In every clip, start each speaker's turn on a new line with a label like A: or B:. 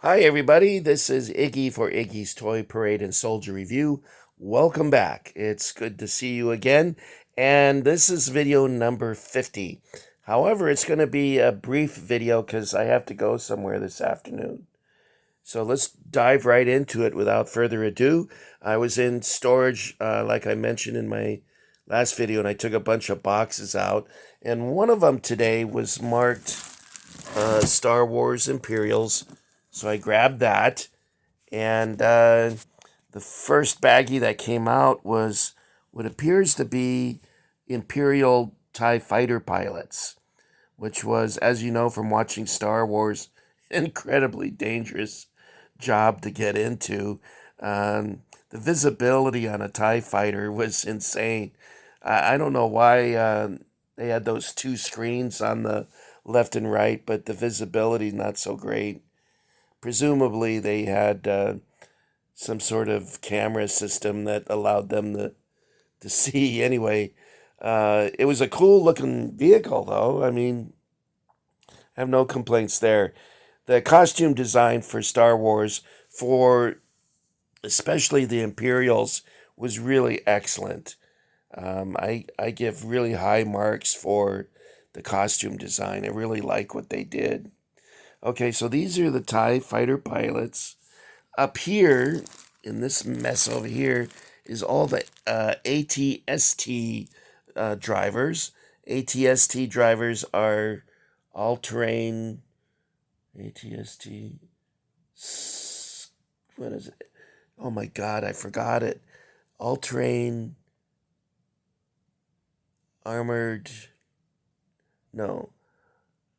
A: Hi, everybody. This is Iggy for Iggy's Toy Parade and Soldier Review. Welcome back. It's good to see you again. And this is video number 50. However, it's going to be a brief video because I have to go somewhere this afternoon. So let's dive right into it without further ado. I was in storage, like I mentioned in my last video, and I took a bunch of boxes out. And one of them today was marked Star Wars Imperials. So I grabbed that, and the first baggie that came out was what appears to be Imperial TIE fighter pilots, which was, as you know from watching Star Wars, incredibly dangerous job to get into. The visibility on a TIE fighter was insane. I don't know why they had those two screens on the left and right, but the visibility not so great. Presumably, they had some sort of camera system that allowed them to see. Anyway, it was a cool looking vehicle, though. I mean, I have no complaints there. The costume design for Star Wars, for especially the Imperials, was really excellent. I give really high marks for the costume design. I really like what they did. Okay, so these are the TIE fighter pilots. Up here, in this mess over here, is all the ATST drivers. ATST drivers are all-terrain ATST. What is it? Oh my God, I forgot it. All-terrain armored. No,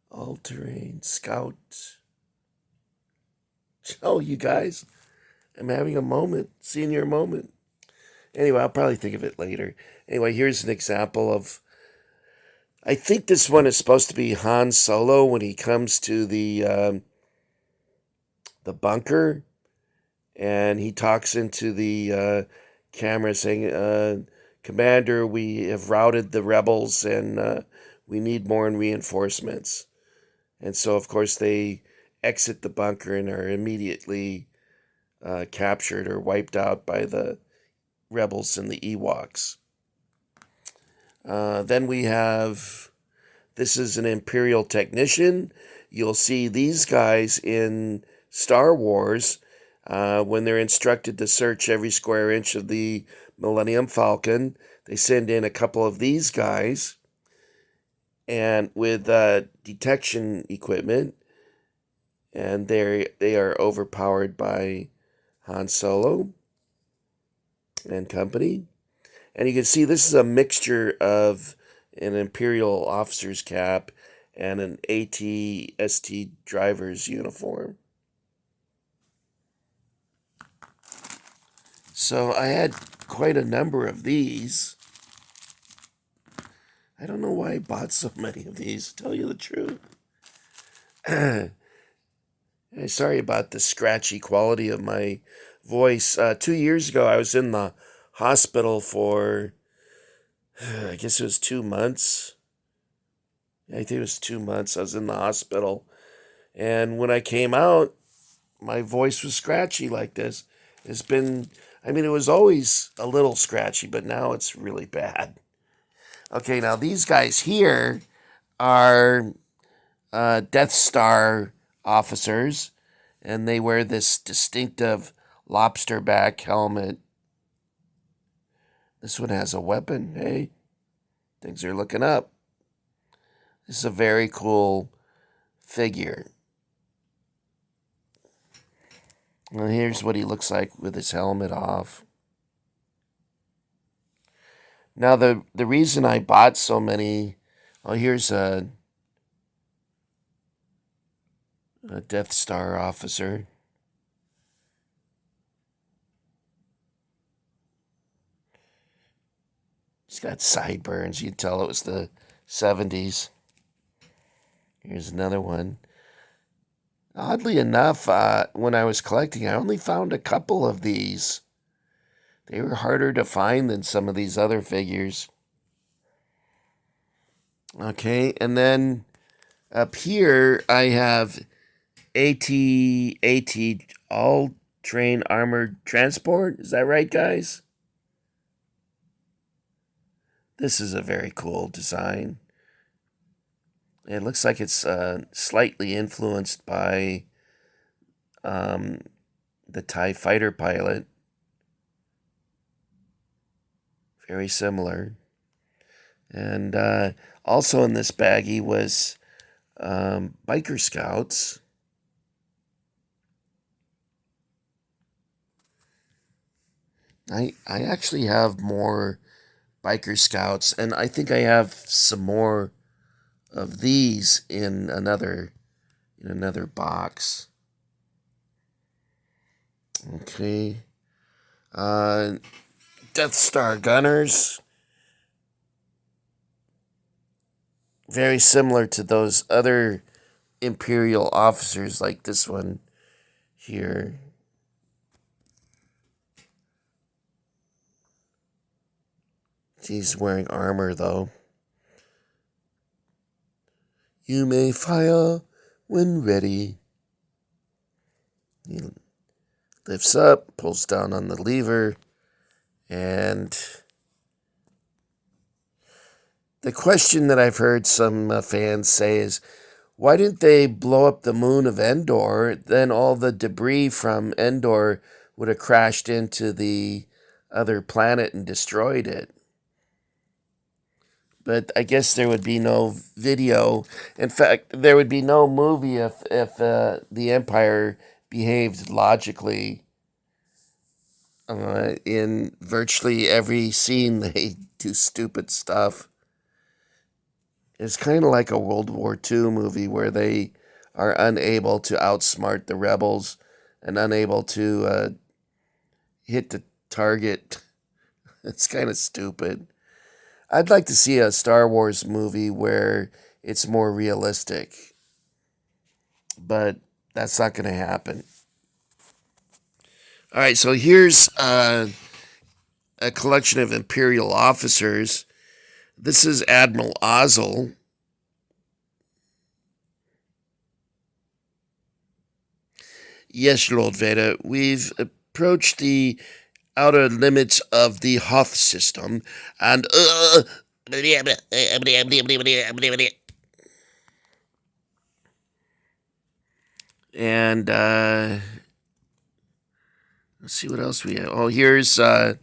A: all-terrain scout. Oh, you guys, I'm having a moment, senior moment. Anyway, I'll probably think of it later. Anyway, here's an example of. I think this one is supposed to be Han Solo when he comes to the bunker, and he talks into the camera saying, "Commander, we have routed the rebels, and we need more reinforcements." And so, of course, they exit the bunker and are immediately captured or wiped out by the rebels and the Ewoks. Then we have, this is an Imperial Technician. You'll see these guys in Star Wars when they're instructed to search every square inch of the Millennium Falcon. They send in a couple of these guys and with detection equipment, and they are overpowered by Han Solo and company. And you can see this is a mixture of an Imperial officer's cap and an ATST driver's uniform. So I had quite a number of these. I don't know why I bought so many of these, to tell you the truth. Sorry about the scratchy quality of my voice. 2 years ago, I was in the hospital for, I guess it was 2 months. I think it was 2 months. I was in the hospital. And when I came out, my voice was scratchy like this. It's been, I mean, it was always a little scratchy, but now it's really bad. Okay, now these guys here are Death Star officers, and they wear this distinctive lobster back helmet. This one has a weapon. Hey, things are looking up. This is a very cool figure. Well, here's what he looks like with his helmet off. Now, the reason I bought so many, oh, here's a Death Star officer. He's got sideburns. You can tell it was the 70s. Here's another one. Oddly enough, when I was collecting, I only found a couple of these. They were harder to find than some of these other figures. Okay, and then up here I have AT all terrain armored transport. Is that right, guys? This is a very cool design. It looks like it's slightly influenced by um, the TIE fighter pilot. Very similar. And also in this baggie was biker scouts. I actually have more biker scouts, and I think I have some more of these in another box. Okay. Death Star gunners. Very similar to those other Imperial officers like this one here. He's wearing armor though. You may fire when ready. He lifts up, pulls down on the lever, and the question that I've heard some fans say is, why didn't they blow up the moon of Endor? Then all the debris from Endor would have crashed into the other planet and destroyed it. But I guess there would be no video. In fact, there would be no movie if the Empire behaved logically. In virtually every scene, they do stupid stuff. It's kind of like a World War II movie where they are unable to outsmart the rebels and unable to hit the target. It's kind of stupid. I'd like to see a Star Wars movie where it's more realistic, but that's not going to happen. All right, so here's a collection of Imperial officers. This is Admiral Ozzel. Yes, Lord Vader, we've approached the outer limits of the Hoth system, and let's see what else we have. Oh, here's Grand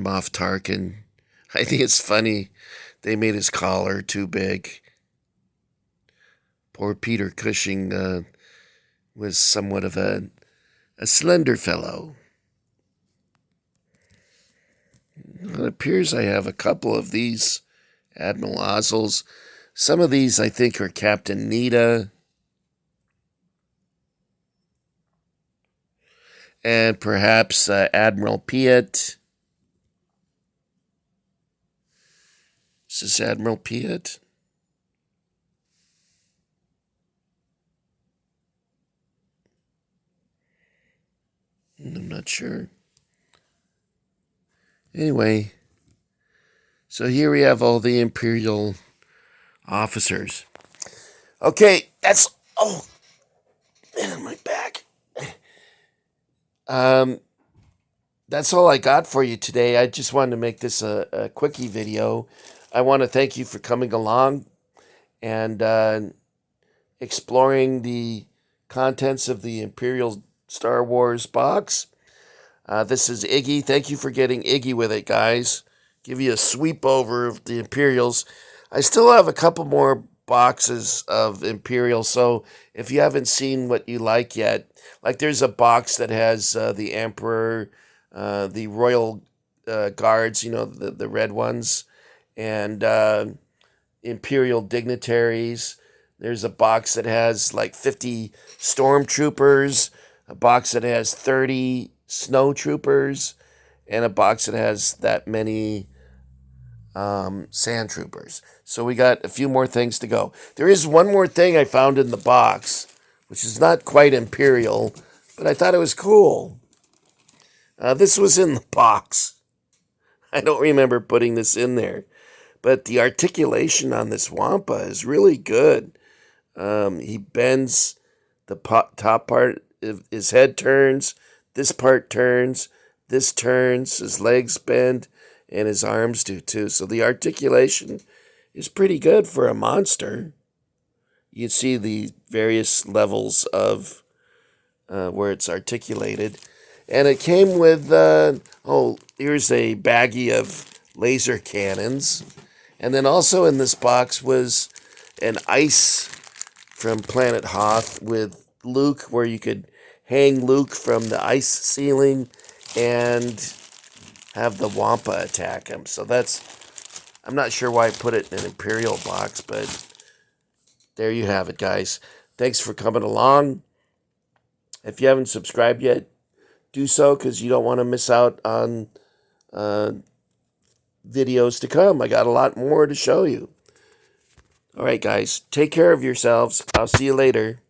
A: Moff Tarkin. I think it's funny they made his collar too big. Poor Peter Cushing was somewhat of a slender fellow. It appears I have a couple of these Admiral Ozzles. Some of these I think are Captain Nita. And perhaps Admiral Piet. Is this Admiral Piet? I'm not sure. Anyway, so here we have all the Imperial officers. Okay, that's... Oh, man, my back. That's all I got for you today. I just wanted to make this a quickie video. I want to thank you for coming along and exploring the contents of the Imperial Star Wars box. This is Iggy. Thank you for getting Iggy with it, guys. Give you a sweep over of the Imperials. I still have a couple more boxes of Imperial, so if you haven't seen what you like yet, like there's a box that has the Emperor, the Royal Guards, the red ones, and Imperial dignitaries. There's a box that has like 50 stormtroopers, a box that has 30 snow troopers, and a box that has that many sand troopers. So we got a few more things to go. There is one more thing I found in the box, which is not quite Imperial, but I thought it was cool. This was in the box. I don't remember putting this in there. But the articulation on this Wampa is really good. He bends the top part, his head turns, this part turns, this turns, his legs bend, and his arms do too. So the articulation is pretty good for a monster. You see the various levels of where it's articulated. And it came with, here's a baggie of laser cannons. And then also in this box was an ice from Planet Hoth with Luke, where you could hang Luke from the ice ceiling and have the Wampa attack him. So I'm not sure why I put it in an Imperial box, but there you have it, guys. Thanks for coming along. If you haven't subscribed yet, do so, because you don't want to miss out on videos to come. I got a lot more to show you. All right, guys, take care of yourselves. I'll see you later.